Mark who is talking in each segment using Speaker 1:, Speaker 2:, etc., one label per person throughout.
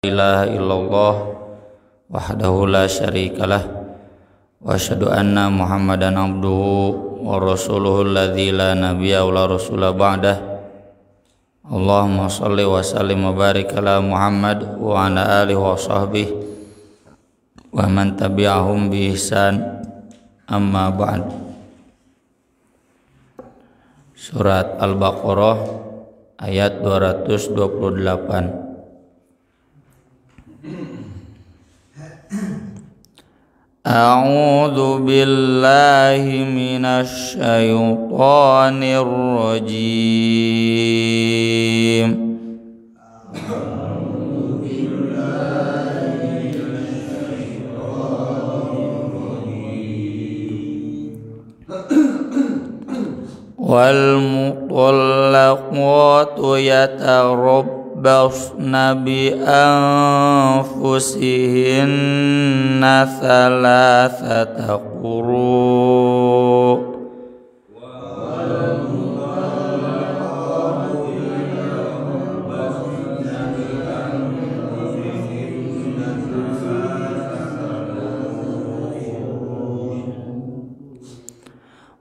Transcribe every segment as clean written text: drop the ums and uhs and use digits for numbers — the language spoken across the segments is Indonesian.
Speaker 1: ilaha illallah wahdahu la syarikalah wa asyhadu anna Muhammadan abduhu wa rasuluhu alladzi la nabiyya wa la rasula ba'dah. Allahumma shalli wa sallim wa barik ala Muhammad wa ala alihi wa sahbihi wa man tabi'ahum bi ihsan, amma ba'd. Surat Al-Baqarah ayat 228. A'udzu billahi minasy syaithanir rajim. Wal mutallaqatu yatarabbasna bi anfusihinna thalathata quru'.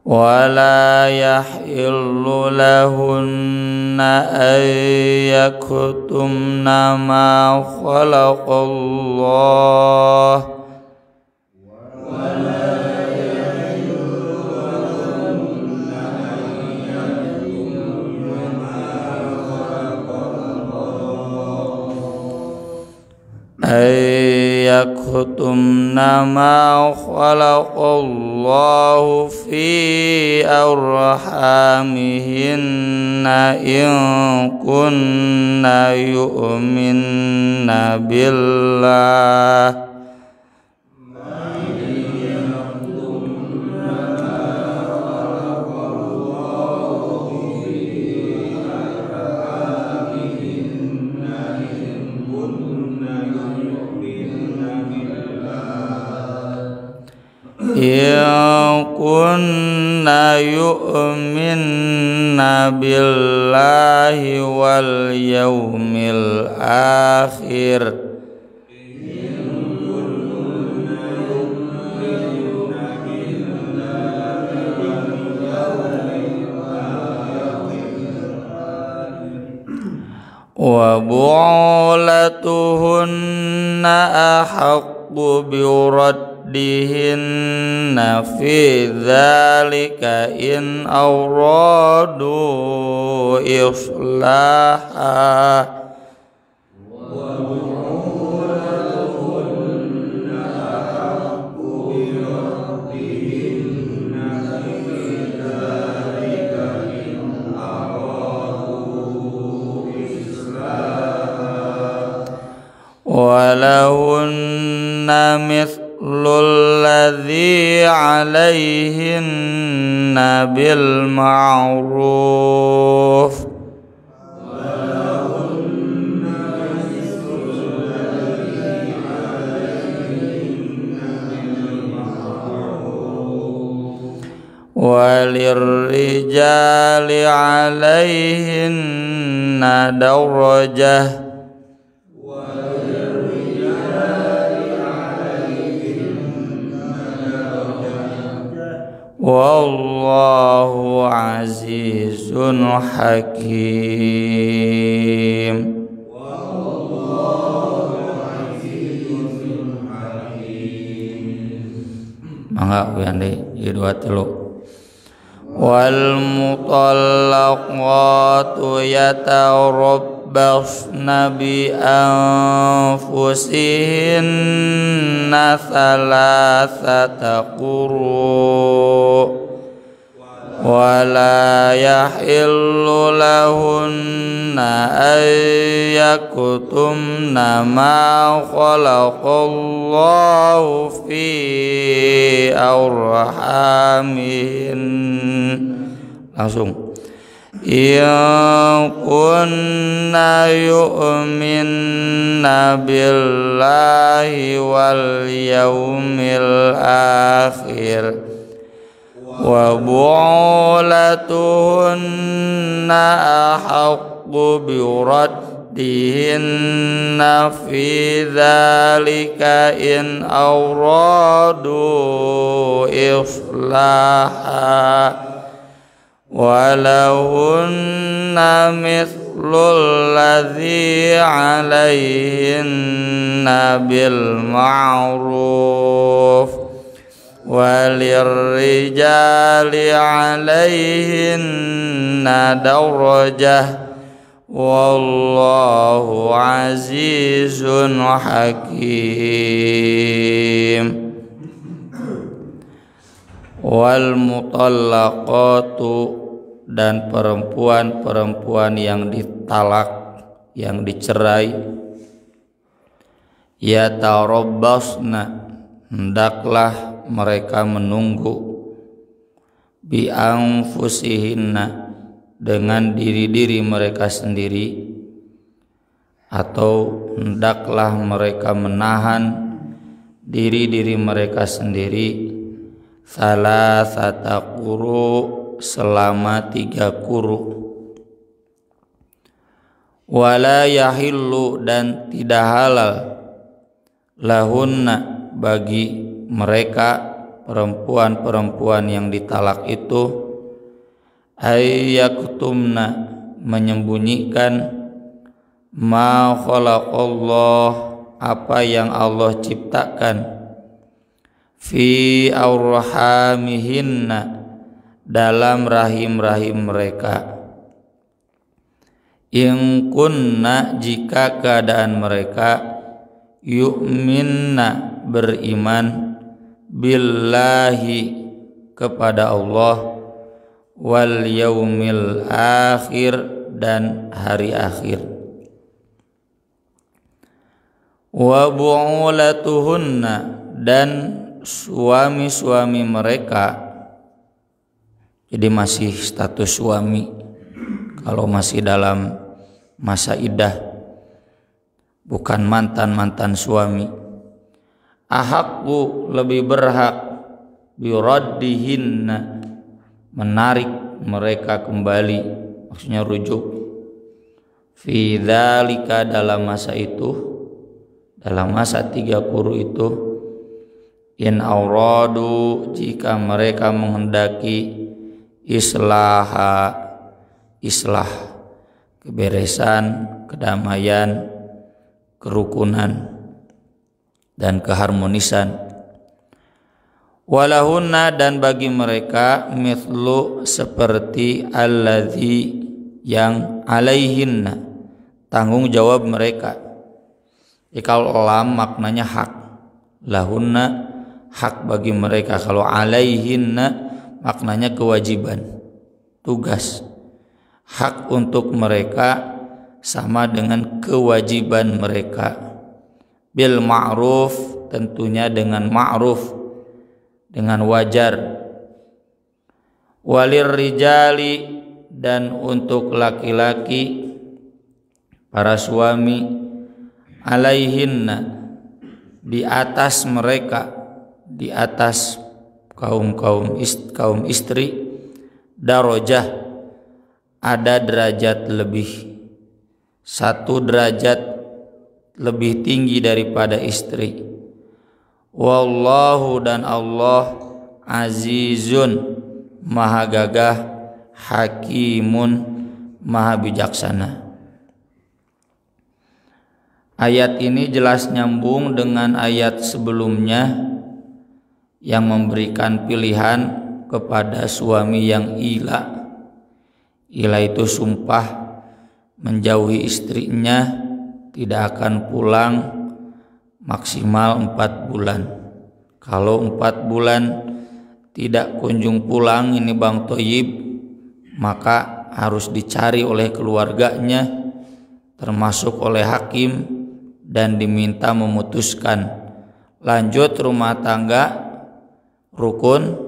Speaker 1: ولا يحل لهن أن يكتمن ما خلق الله يكتمن ما خلق الله في أرحامهن إن كن يؤمن بالله in kunna yu'minna billahi wal yawmil akhir wa bu'ulatuhunna ahaqqu biraddihinna fi dzalika in awradu islaha walahunna mithlul ladzi 'alaihinna bil ma'ruf walirrijali 'alaihinna darajah wallahu azizun hakim. Mangga wiande ieu dua telu. Wal mutallaqatu yatarabbasna bi anfusihinna thalathata quru' wala yahillu lahunna an yaktumna ma khalaqallahu fi arhamihin. Langsung in kunna yu'minna billahi wal yawmil akhir wa bu'ulatuhunna ahaqqu bi raddihinna fi dzalika in awradu islaha walahunna mithlul ladzi 'alaihinna bil ma'ruf walirrijali 'alaihinna darajah wallahu azizun hakim. Wal mutallaqatu, dan perempuan-perempuan yang ditalak, yang dicerai, yatarabbasna, hendaklah mereka menunggu, bi anfusihinna, dengan diri-diri mereka sendiri, atau hendaklah mereka menahan diri-diri mereka sendiri, salasata quru, selama 3 quru. Wala yahillu, dan tidak halal, lahunna, bagi mereka perempuan-perempuan yang ditalak itu, ayyaktumna, menyembunyikan, ma khalaqallah, apa yang Allah ciptakan, fi aurhamihinna, dalam rahim-rahim mereka, in kunna, jika keadaan mereka, yu'minna, beriman, billahi, kepada Allah, wal yaumil akhir, dan hari akhir. Wa bu'ulatuhunna, dan suami-suami mereka, jadi masih status suami kalau masih dalam masa iddah, bukan mantan-mantan suami. Ahaqqu, lebih berhak, biraddihinna, menarik mereka kembali, maksudnya rujuk, fi dzalika, dalam masa itu, dalam masa 3 quru itu, in auradu, jika mereka menghendaki, islah, keberesan, kedamaian, kerukunan, dan keharmonisan. Walahunna, dan bagi mereka, mithlu, seperti alladzi, yang alaihinna, tanggung jawab mereka. Kalau lam maknanya hak, lahunna, hak bagi mereka. Kalau alaihinna maknanya kewajiban, tugas. Hak untuk mereka sama dengan kewajiban mereka. Bil ma'ruf, tentunya dengan ma'ruf, dengan wajar. Walir rijali, dan untuk laki-laki, para suami, alaihinna, di atas mereka, di atas kaum istri, darajah, ada derajat lebih, 1 derajat lebih tinggi daripada istri. Wallahu, dan Allah, azizun, maha gagah, hakimun, maha bijaksana. Ayat ini jelas nyambung dengan ayat sebelumnya yang memberikan pilihan kepada suami yang ila. Ila itu sumpah menjauhi istrinya, tidak akan pulang maksimal 4 bulan. Kalau 4 bulan tidak kunjung pulang ini Bang Thoyib, maka harus dicari oleh keluarganya, termasuk oleh hakim, dan diminta memutuskan lanjut rumah tangga rukun,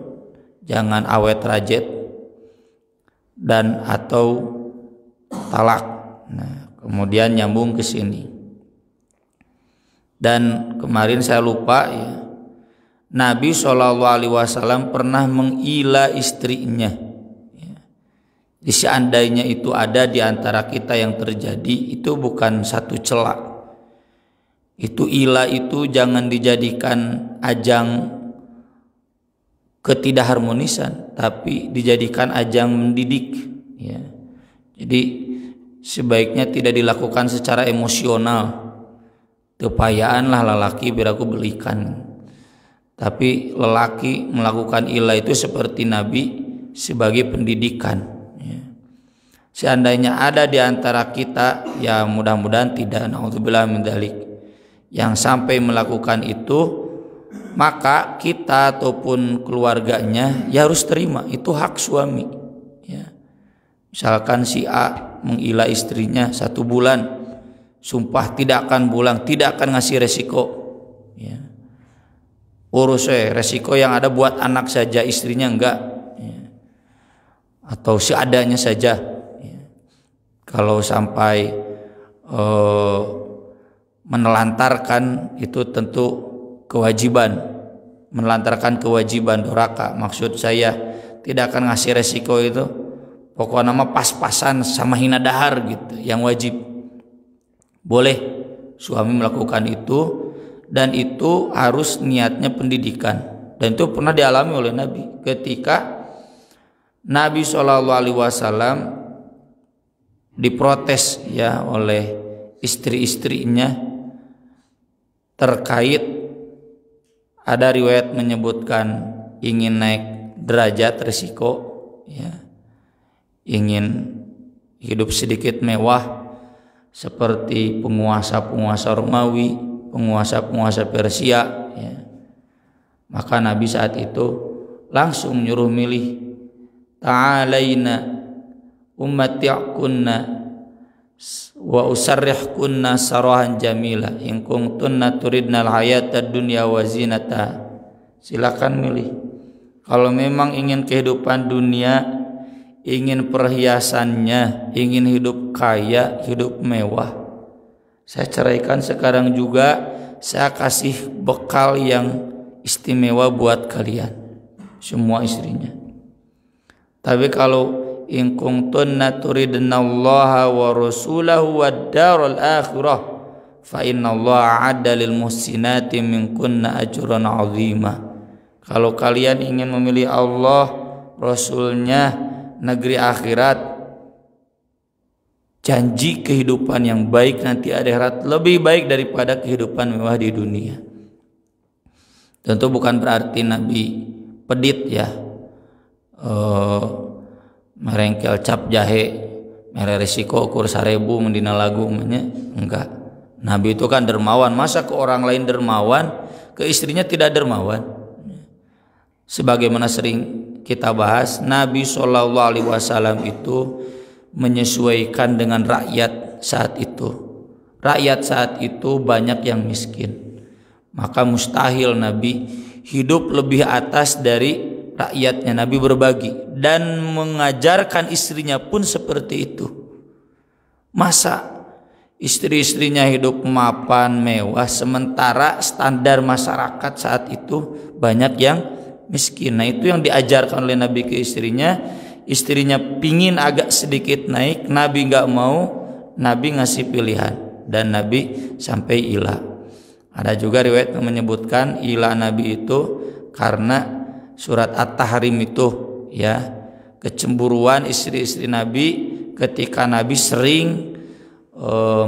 Speaker 1: jangan awet rajet, dan atau talak. Nah, kemudian nyambung ke sini. Dan kemarin saya lupa ya, Nabi SAW pernah mengila istrinya. Seandainya itu ada di antara kita yang terjadi, itu bukan satu celak. Itu ila itu jangan dijadikan ajang ketidakharmonisan, tapi dijadikan ajang mendidik. Ya. Jadi sebaiknya tidak dilakukan secara emosional. Tepayaanlah lelaki biar aku belikan. Tapi lelaki melakukan ila itu seperti Nabi sebagai pendidikan. Ya. Seandainya ada di antara kita, ya mudah-mudahan tidak, naudzubillah min dzalik, yang sampai melakukan itu, maka kita ataupun keluarganya ya harus terima, itu hak suami. Ya. Misalkan si A mengila istrinya 1 bulan, sumpah tidak akan pulang, tidak akan ngasih resiko. Ya. Urus resiko yang ada buat anak saja, istrinya enggak. Ya. Atau seadanya saja. Ya. Kalau sampai menelantarkan itu tentu kewajiban, menelantarkan kewajiban doraka. Maksud saya tidak akan ngasih resiko itu, pokoknya mah pas-pasan sama hina dahar gitu, yang wajib. Boleh suami melakukan itu, dan itu harus niatnya pendidikan. Dan itu pernah dialami oleh Nabi ketika Nabi SAW diprotes ya oleh istri-istrinya terkait, ada riwayat menyebutkan ingin naik derajat resiko, ya, ingin hidup sedikit mewah seperti penguasa-penguasa Romawi, penguasa-penguasa Persia, ya. Maka Nabi saat itu langsung nyuruh milih, ta'alaina ummati'kunna wa usarrihkunna sarahan jamila in kuntunna turidnal hayatad dunya wa zinata. Silakan milih. Kalau memang ingin kehidupan dunia, ingin perhiasannya, ingin hidup kaya, hidup mewah, saya ceraikan sekarang juga, saya kasih bekal yang istimewa buat kalian semua istrinya. Tapi kalau in kuntunna turidnallaha wa rasulahu wad daral akhirah fa innallaha a'adda lil muhsinati minkunna ajran 'azima. Kalau kalian ingin memilih Allah, Rasulnya, negeri akhirat, janji kehidupan yang baik nanti akhirat lebih baik daripada kehidupan mewah di dunia. Tentu bukan berarti Nabi pedit ya, merengkel cap jahe mere resiko ukur 1000 mendina lagu enggak. Nabi itu kan dermawan, masa ke orang lain dermawan, ke istrinya tidak dermawan? Sebagaimana sering kita bahas, Nabi SAW itu menyesuaikan dengan rakyat saat itu. Rakyat saat itu banyak yang miskin, maka mustahil Nabi hidup lebih atas dari rakyatnya. Nabi berbagi dan mengajarkan istrinya pun seperti itu. Masa istri-istrinya hidup mapan mewah, sementara standar masyarakat saat itu banyak yang miskin. Nah itu yang diajarkan oleh Nabi ke istrinya. Istrinya pingin agak sedikit naik, Nabi nggak mau, Nabi ngasih pilihan dan Nabi sampai ila. Ada juga riwayat yang menyebutkan ila Nabi itu karena surat At-Tahrim itu, ya, kecemburuan istri-istri Nabi ketika Nabi sering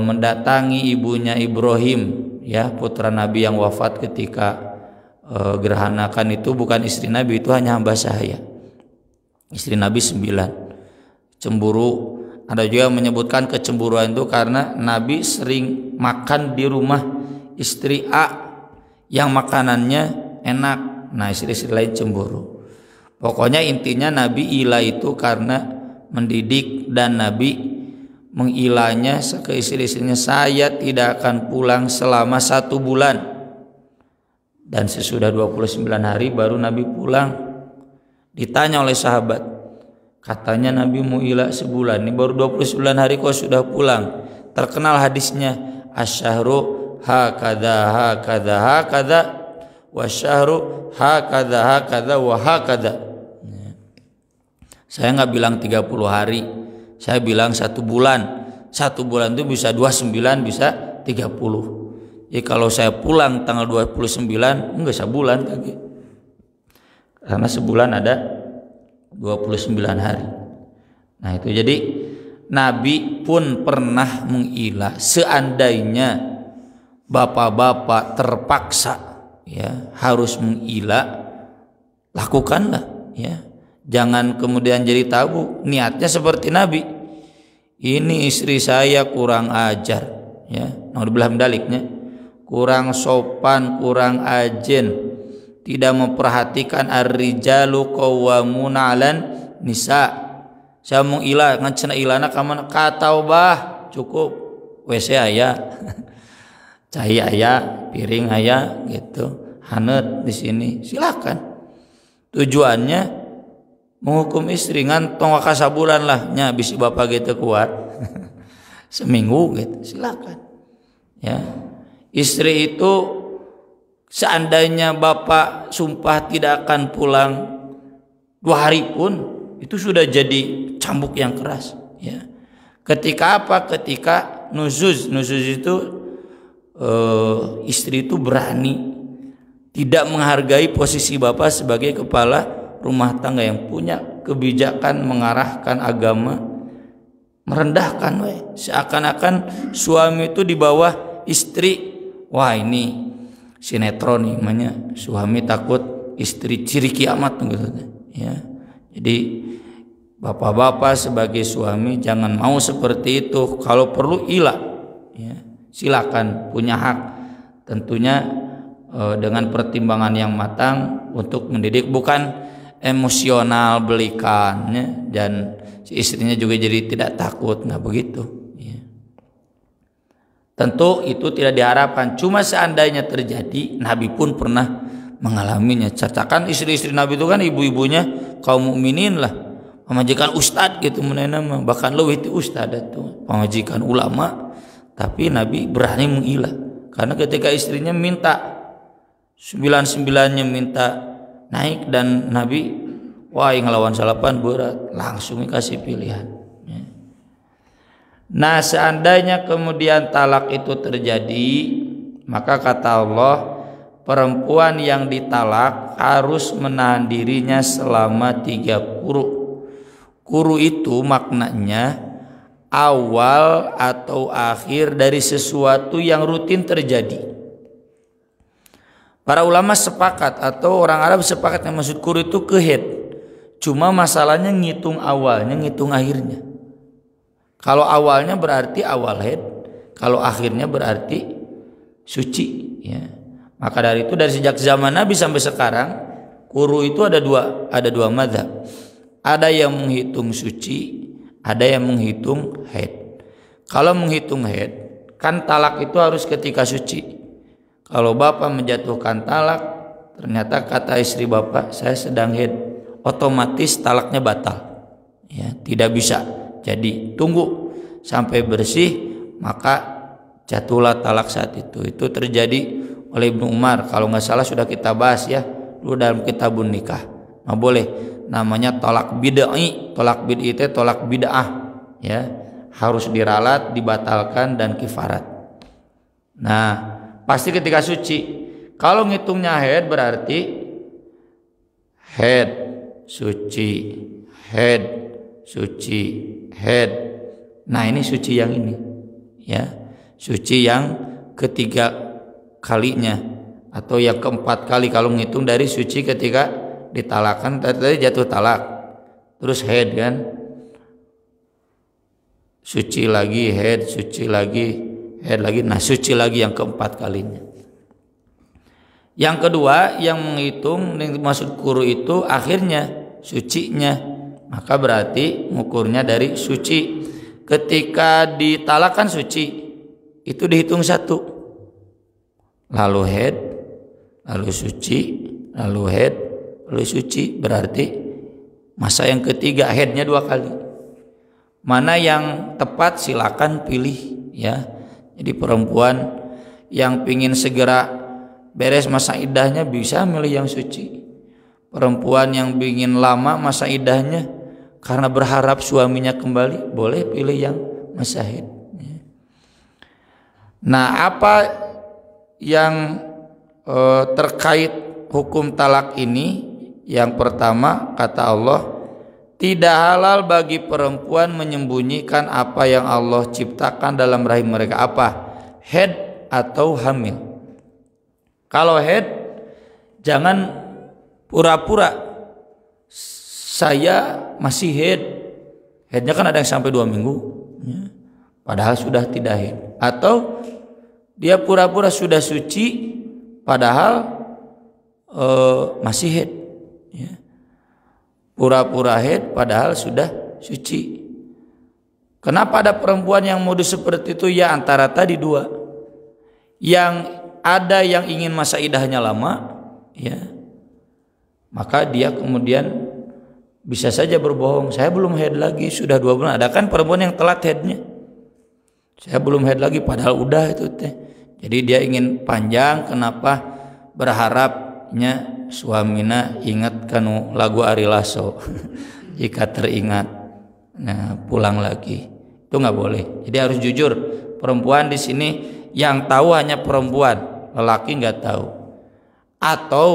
Speaker 1: mendatangi ibunya Ibrahim, ya, putra Nabi yang wafat ketika gerhanakan. Itu bukan istri Nabi, itu hanya hamba sahaya. Istri Nabi 9. Cemburu. Ada juga yang menyebutkan kecemburuan itu karena Nabi sering makan di rumah istri A yang makanannya enak. Nah istri-istri lain cemburu. Pokoknya intinya Nabi ila itu karena mendidik, dan Nabi mengilanya ke istri-istrinya, saya tidak akan pulang selama 1 bulan. Dan sesudah 29 hari baru Nabi pulang. Ditanya oleh sahabat, katanya Nabi mau ila sebulan, ini baru 29 hari kok sudah pulang. Terkenal hadisnya, asyahru hakadha hakadha hakadha wasyahru hakadha hakadha wa hakadha. Saya nggak bilang 30 hari, saya bilang 1 bulan. 1 bulan itu bisa 29, bisa 30. Jadi kalau saya pulang tanggal 29, enggak sebulan lagi. Karena sebulan ada 29 hari. Nah itu jadi Nabi pun pernah mengilah. Seandainya bapak-bapak terpaksa ya harus mengilah, lakukanlah ya. Jangan kemudian jadi tabu. Niatnya seperti Nabi. Ini istri saya kurang ajar ya. Naudzubillah min daliknya. Kurang sopan, kurang ajen. Tidak memperhatikan ar-rijalu qawwamuna 'alan nisa. Saya mau ilah ngan cenah ilana ka mana katau bah cukup WC aya. Cai aya, piring aya gitu. Haneut di sini. Silakan. Tujuannya menghukum istri ngan tong ka sabulan lah nya bisi bapak gitu kuat. Seminggu gitu. Silakan. Ya. Istri itu seandainya bapak sumpah tidak akan pulang 2 hari pun itu sudah jadi cambuk yang keras ya. Ketika apa? Ketika nuzuz itu istri itu berani tidak menghargai posisi bapak sebagai kepala rumah tangga yang punya kebijakan mengarahkan agama, merendahkan seakan-akan suami itu di bawah istri. Wah ini sinetron nih namanya, suami takut istri ciri kiamat gitu ya. Jadi bapak-bapak sebagai suami jangan mau seperti itu. Kalau perlu ilah ya, silakan, punya hak tentunya dengan pertimbangan yang matang untuk mendidik, bukan emosional belikan ya, dan si istrinya juga jadi tidak takut, nggak begitu ya. Tentu itu tidak diharapkan, cuma seandainya terjadi, Nabi pun pernah mengalaminya. Cacakan istri-istri Nabi itu kan ibu-ibunya kaum mukminin lah, pemajikan ustad gitu menenama, bahkan lebih itu ustad itu pemajikan ulama, tapi Nabi berani mengilah karena ketika istrinya minta 99-nya minta naik dan Nabi wah yang ngelawan salapan berat, langsung dikasih pilihan ya. Nah seandainya kemudian talak itu terjadi, maka kata Allah perempuan yang ditalak harus menahan dirinya selama 3 quru. Quru itu maknanya awal atau akhir dari sesuatu yang rutin terjadi. Para ulama sepakat atau orang Arab sepakat yang maksud quru itu kehed. Cuma masalahnya ngitung awalnya, ngitung akhirnya. Kalau awalnya berarti awal haid, kalau akhirnya berarti suci ya. Maka dari itu dari sejak zaman Nabi sampai sekarang quru itu ada dua mazhab. Ada yang menghitung suci, ada yang menghitung haid. Kalau menghitung haid, kan talak itu harus ketika suci. Kalau bapak menjatuhkan talak, ternyata kata istri bapak, saya sedang haid, otomatis talaknya batal. Ya, tidak bisa. Jadi tunggu sampai bersih, maka jatuhlah talak saat itu. Itu terjadi oleh Ibnu Umar, kalau nggak salah sudah kita bahas ya dulu dalam kitabun nikah. Nah boleh, namanya tolak bid'ah. Tolak bid'ah itu tolak bid'ah ya, harus diralat, dibatalkan dan kifarat. Nah pasti ketika suci. Kalau ngitungnya haid berarti haid suci, haid suci, haid. Nah ini suci yang ini ya, suci yang ketiga kalinya atau yang keempat kali kalau menghitung dari suci ketika ditalakkan. Tadi jatuh talak terus haid kan, suci lagi, haid, suci lagi, haid lagi, nah suci lagi yang keempat kalinya. Yang kedua yang menghitung yang maksud quru itu akhirnya sucinya, maka berarti ngukurnya dari suci. Ketika ditalakkan suci itu dihitung 1, lalu haid, lalu suci, lalu haid, lalu suci, berarti masa yang ketiga haidnya 2 kali. Mana yang tepat silakan pilih ya. Jadi perempuan yang pingin segera beres masa iddahnya bisa milih yang suci. Perempuan yang pingin lama masa iddahnya karena berharap suaminya kembali, boleh pilih yang masa haid. Nah, apa yang terkait hukum talak ini? Yang pertama, kata Allah, tidak halal bagi perempuan menyembunyikan apa yang Allah ciptakan dalam rahim mereka. Apa? Haid atau hamil. Kalau haid, jangan pura-pura saya masih haid. Haidnya kan ada yang sampai 2 minggu, padahal sudah tidak haid. Atau dia pura-pura sudah suci, padahal masih haid. Pura-pura haid padahal sudah suci. Kenapa ada perempuan yang modus seperti itu? Ya antara tadi dua. Yang ada yang ingin masa idahnya lama, ya, maka dia kemudian bisa saja berbohong. Saya belum haid lagi, sudah 2 bulan. Ada kan perempuan yang telat haidnya. Saya belum haid lagi, padahal udah itu teh. Jadi dia ingin panjang. Kenapa? Berharapnya suamina ingat kanu lagu Ari Lasso. Jika teringat, nah pulang lagi. Itu nggak boleh. Jadi harus jujur. Perempuan di sini yang tahu hanya perempuan, lelaki nggak tahu. Atau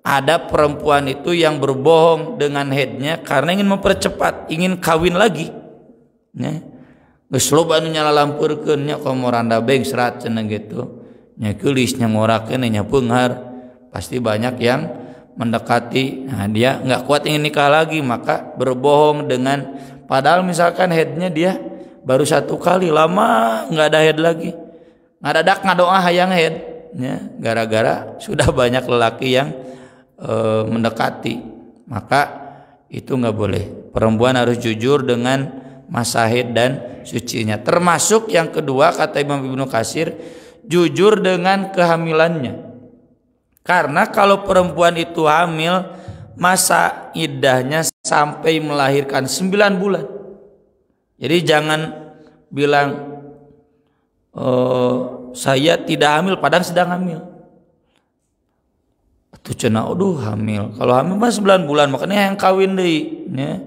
Speaker 1: ada perempuan itu yang berbohong dengan haidnya karena ingin mempercepat, ingin kawin lagi. Ya. Geus loba anu nyalalampeurkeun nya komo randa beng serat cenah gitu. Nya geulis nya ngorakeun nya beunghar. Pasti banyak yang mendekati. Nah, dia nggak kuat ingin nikah lagi, maka berbohong dengan padahal misalkan haidnya dia baru 1 kali, lama nggak ada haid lagi. Ngadadak ngadoa hayang haid, ya, gara-gara sudah banyak lelaki yang mendekati. Maka itu nggak boleh. Perempuan harus jujur dengan masa haid dan sucinya. Termasuk yang kedua, kata Imam Ibnu Katsir, jujur dengan kehamilannya. Karena kalau perempuan itu hamil, masa iddahnya sampai melahirkan 9 bulan. Jadi jangan bilang saya tidak hamil padahal sedang hamil. Itu cenah aduh hamil. Kalau hamil mah 9 bulan, makanya yang kawin deui, ya.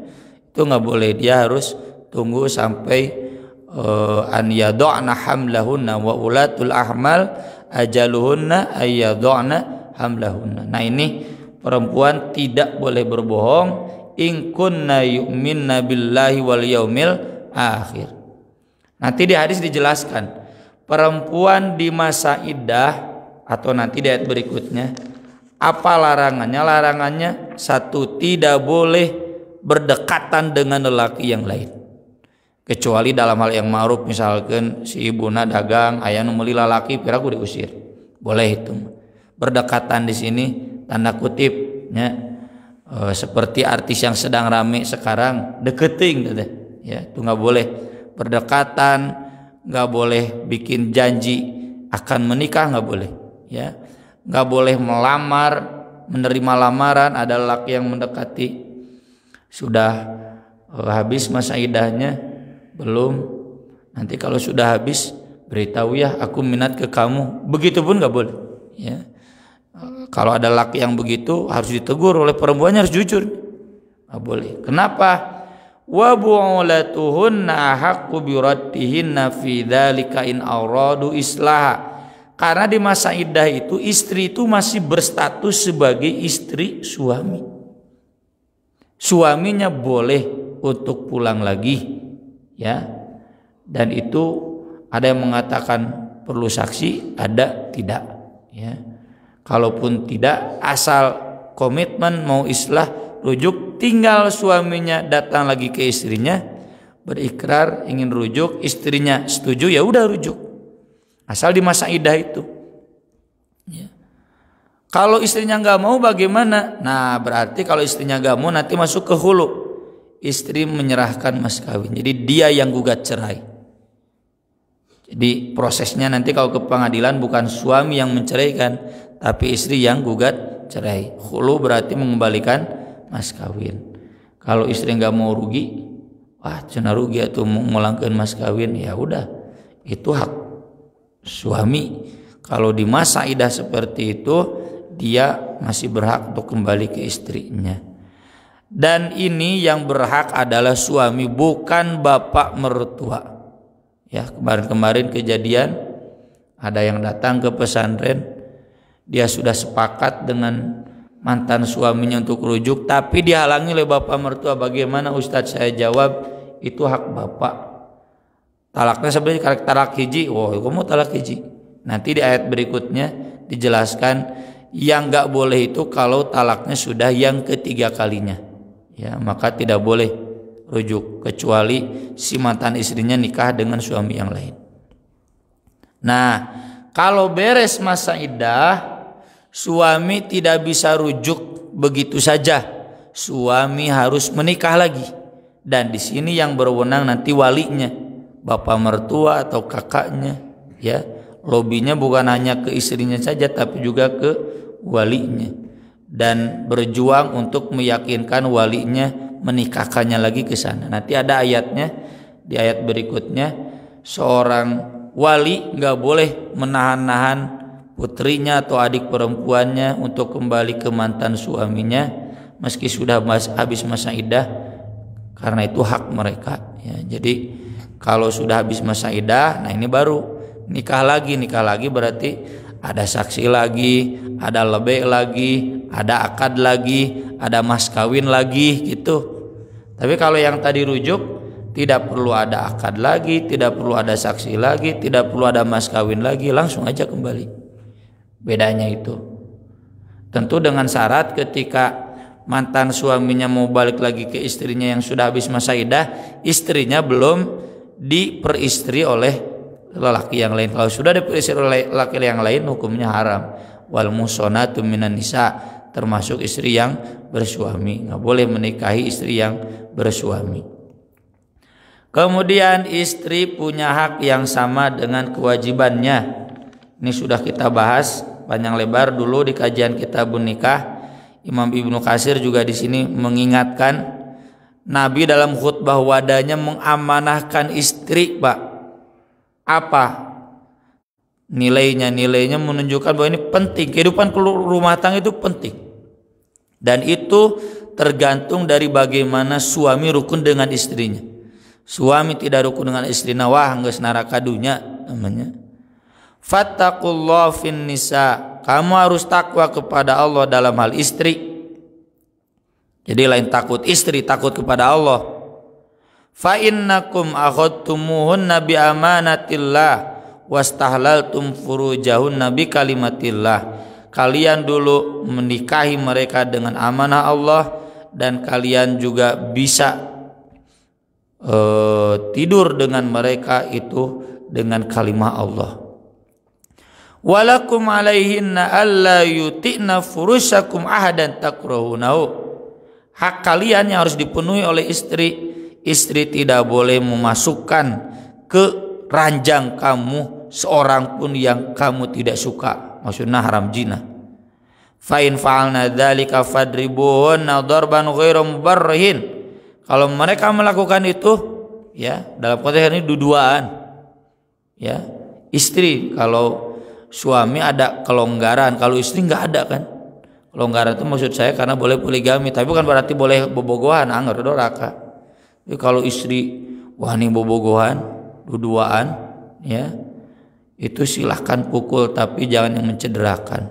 Speaker 1: Itu enggak boleh. Dia harus tunggu sampai an yad'na hamlahunna wa ulatul ahmal ajaluhunna ayyad'na hamlahunna. Nah, ini perempuan tidak boleh berbohong. In kunna yu'minna billahi wal yaumil akhir. Nanti di hadis dijelaskan perempuan di masa iddah atau nanti di ayat berikutnya apa larangannya? Larangannya 1, tidak boleh berdekatan dengan lelaki yang lain. Kecuali dalam hal yang ma'ruf, misalkan si ibuna dagang aya nu meuli lalaki piraku diusir. Boleh itu. Berdekatan di sini tanda kutip, ya. Seperti artis yang sedang rame sekarang deketing gitu, ya. Itu nggak boleh berdekatan, nggak boleh bikin janji akan menikah, nggak boleh, ya. Nggak boleh melamar, menerima lamaran ada laki yang mendekati, sudah habis masa iddahnya belum, nanti kalau sudah habis beritahu ya aku minat ke kamu, begitu pun nggak boleh, ya. Kalau ada laki yang begitu harus ditegur oleh perempuannya, harus jujur, nggak boleh. Kenapa? Wa bu'ulatuhunna haqqu biraddihinna fi dzalika in awradu islah. Karena di masa iddah itu istri itu masih berstatus sebagai istri suami. Suaminya boleh untuk pulang lagi, ya. Dan itu ada yang mengatakan perlu saksi, ada tidak, ya. Kalaupun tidak, asal komitmen mau islah, rujuk, tinggal suaminya datang lagi ke istrinya berikrar ingin rujuk, istrinya setuju, ya udah rujuk. Asal di masa iddah itu, ya. Kalau istrinya nggak mau bagaimana? Nah, berarti kalau istrinya nggak mau nanti masuk ke hulu. Istri menyerahkan mas kawin. Jadi dia yang gugat cerai. Jadi prosesnya nanti kalau ke pengadilan bukan suami yang menceraikan, tapi istri yang gugat cerai. Hulu berarti mengembalikan mas kawin. Kalau istri nggak mau rugi, wah cenah rugi atau ngulangkeun mas kawin, ya udah, itu hak suami. Kalau di masa iddah seperti itu, dia masih berhak untuk kembali ke istrinya. Dan ini yang berhak adalah suami, bukan bapak mertua. Ya, kemarin-kemarin kejadian ada yang datang ke pesantren, dia sudah sepakat dengan mantan suaminya untuk rujuk, tapi dihalangi oleh bapak mertua. Bagaimana Ustadz? Saya jawab, itu hak bapak. Talaknya sebenarnya talak hiji. Oh, kamu talak hiji. Nanti di ayat berikutnya dijelaskan yang nggak boleh itu kalau talaknya sudah yang ketiga kalinya. Ya, maka tidak boleh rujuk kecuali si mantan istrinya nikah dengan suami yang lain. Nah, kalau beres masa iddah, suami tidak bisa rujuk begitu saja. Suami harus menikah lagi. Dan di sini yang berwenang nanti walinya, bapak mertua atau kakaknya, ya. Lobinya bukan hanya ke istrinya saja tapi juga ke walinya, dan berjuang untuk meyakinkan walinya menikahkannya lagi ke sana. Nanti ada ayatnya di ayat berikutnya, seorang wali nggak boleh menahan-nahan putrinya atau adik perempuannya untuk kembali ke mantan suaminya meski sudah habis masa iddah, karena itu hak mereka. Ya, jadi kalau sudah habis masa iddah, nah ini baru nikah lagi berarti ada saksi lagi, ada lebih lagi, ada akad lagi, ada mas kawin lagi gitu. Tapi kalau yang tadi rujuk, tidak perlu ada akad lagi, tidak perlu ada saksi lagi, tidak perlu ada mas kawin lagi, langsung aja kembali. Bedanya itu. Tentu dengan syarat ketika mantan suaminya mau balik lagi ke istrinya yang sudah habis masa iddah, istrinya belum diperistri oleh lelaki yang lain. Kalau sudah diperistri oleh lelaki yang lain, hukumnya haram. Wal musonatu minan nisa, termasuk istri yang bersuami, nggak boleh menikahi istri yang bersuami. Kemudian istri punya hak yang sama dengan kewajibannya. Ini sudah kita bahas panjang lebar dulu di kajian Kitabun Nikah. Imam Ibnu Katsir juga di sini mengingatkan, Nabi dalam khutbah wadahnya mengamanahkan istri, Pak. Apa nilainya? Nilainya menunjukkan bahwa ini penting, kehidupan rumah tangga itu penting, dan itu tergantung dari bagaimana suami rukun dengan istrinya. Suami tidak rukun dengan istrinya, wah geus neraka dunya namanya. Fattaqullah fin nisa, kamu harus takwa kepada Allah dalam hal istri. Jadi lain takut istri, takut kepada Allah. Fa innakum akhadtumuhunna bi amanatillah wastahlaltum furujahunna bi kalimatillah. Kalian dulu menikahi mereka dengan amanah Allah, dan kalian juga bisa tidur dengan mereka itu dengan kalimah Allah. Walakum alaihinna alla yuti'na furushakum ahadan takrahunahu. Hak kalian yang harus dipenuhi oleh istri. Istri tidak boleh memasukkan ke ranjang kamu seorang pun yang kamu tidak suka, maksudnya haram zina. Fa in fa'alna dzalika fadribuhunna darban ghairu mubarrihin. Kalau mereka melakukan itu, ya, dalam konteks ini duduaan. Ya, istri, kalau suami ada kelonggaran, kalau istri nggak ada kan. Kelonggaran itu maksud saya karena boleh poligami, tapi bukan berarti boleh bobogohan, anggar doraka. Jadi kalau istri wani bobogohan, duduaan, ya, itu silahkan pukul, tapi jangan yang mencederakan.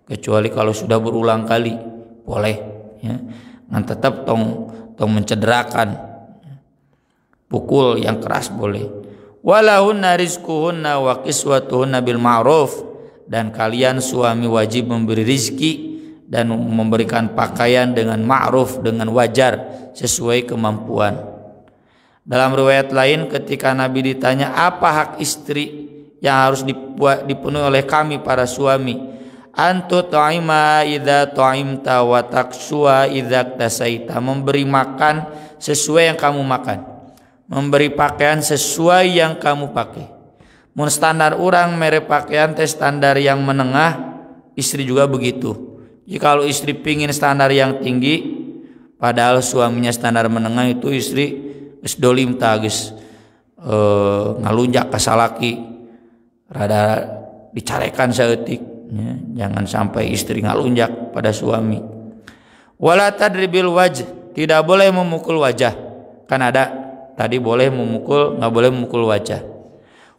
Speaker 1: Kecuali kalau sudah berulang kali, boleh, ya. Nah, tetap tong mencederakan, pukul yang keras boleh. Walahunna rizquhunna wa kiswatuhunna bil ma'ruf, dan kalian suami wajib memberi rizki dan memberikan pakaian dengan ma'ruf, dengan wajar sesuai kemampuan. Dalam riwayat lain ketika Nabi ditanya apa hak istri yang harus dipenuhi oleh kami para suami, antu ta'ima idza ta'imta wa taksua idza tasaita, memberi makan sesuai yang kamu makan, memberi pakaian sesuai yang kamu pakai. Mun standar orang mere pakaian teh standar yang menengah, istri juga begitu. Jika kalau istri pingin standar yang tinggi padahal suaminya standar menengah, itu istri geus dolim tah, geus ngalunjak ka salaki, rada dicarekan saeutik, ya. Jangan sampai istri ngalunjak pada suami. Wala tadribil wajh, tidak boleh memukul wajah. Kan ada tadi boleh memukul, nggak boleh memukul wajah.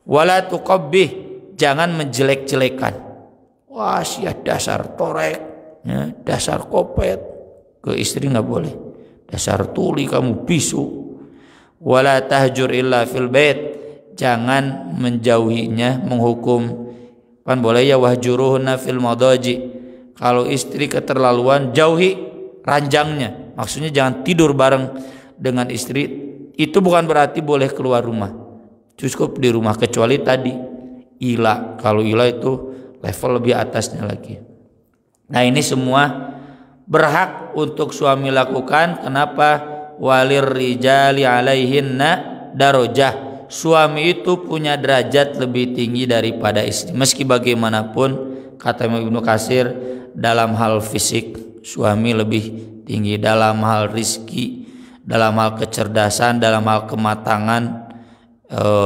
Speaker 1: Wala tuqabbih, jangan menjelek-jelekan. Wah, sia dasar torek, ya, dasar kopet. Ke istri nggak boleh. Dasar tuli kamu bisu. Wala tahjur illa fil bait, jangan menjauhinya, menghukum. Kan boleh ya wahjuruhunna fil madaji. Kalau istri keterlaluan, jauhi ranjangnya. Maksudnya jangan tidur bareng dengan istri. Itu bukan berarti boleh keluar rumah. Cukup di rumah, kecuali tadi ila. Kalau ila itu level lebih atasnya lagi. Nah, ini semua berhak untuk suami lakukan. Kenapa? Walir rijali alaihinna darajah. Suami itu punya derajat lebih tinggi daripada istri. Meski bagaimanapun, kata Ibnu Katsir, dalam hal fisik suami lebih tinggi, dalam hal rizki, dalam hal kecerdasan, dalam hal kematangan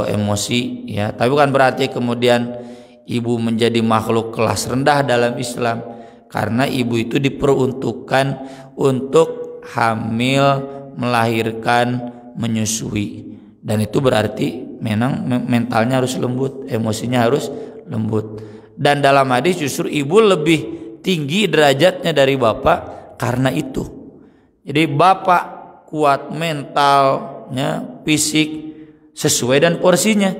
Speaker 1: emosi, ya. Tapi bukan berarti kemudian ibu menjadi makhluk kelas rendah dalam Islam, karena ibu itu diperuntukkan untuk hamil, melahirkan, menyusui, dan itu berarti memang mentalnya harus lembut, emosinya harus lembut. Dan dalam hadis justru ibu lebih tinggi derajatnya dari bapak karena itu. Jadi bapak kuat mentalnya, fisik sesuai dan porsinya,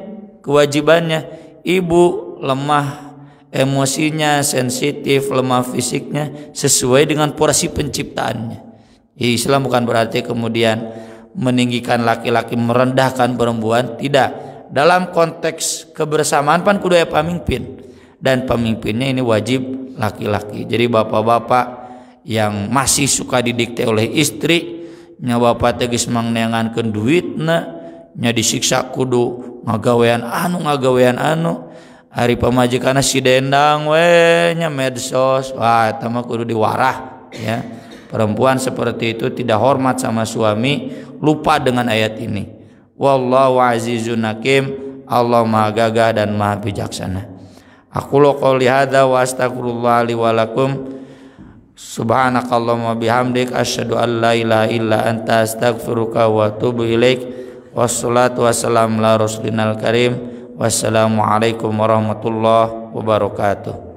Speaker 1: kewajibannya. Ibu lemah emosinya, sensitif, lemah fisiknya sesuai dengan porsi penciptaannya. Islam bukan berarti kemudian meninggikan laki-laki, merendahkan perempuan, tidak. Dalam konteks kebersamaan pan kudu aya pamimpin, dan pemimpinnya ini wajib laki-laki. Jadi bapak-bapak yang masih suka didikte oleh istri, nya bapak teh geus mangneangankeun duitna, nya disiksa kudu ngagawean anu, hari pamajikanna si dendang we nya medsos, wah eta mah kudu diwarah, ya. Perempuan seperti itu tidak hormat sama suami, lupa dengan ayat ini. Wallahu azizun hakim, Allah Maha Gagah dan Maha Bijaksana. Aku qouli hadza wa astaghfirullah li wa lakum. Subhanakallahumma bihamdik asyhadu an la ilaha illa anta astaghfiruka wa atubu ilaik. Wassalatu wassalamu ala rasulil karim. Wassalamu alaikum warahmatullahi wabarakatuh.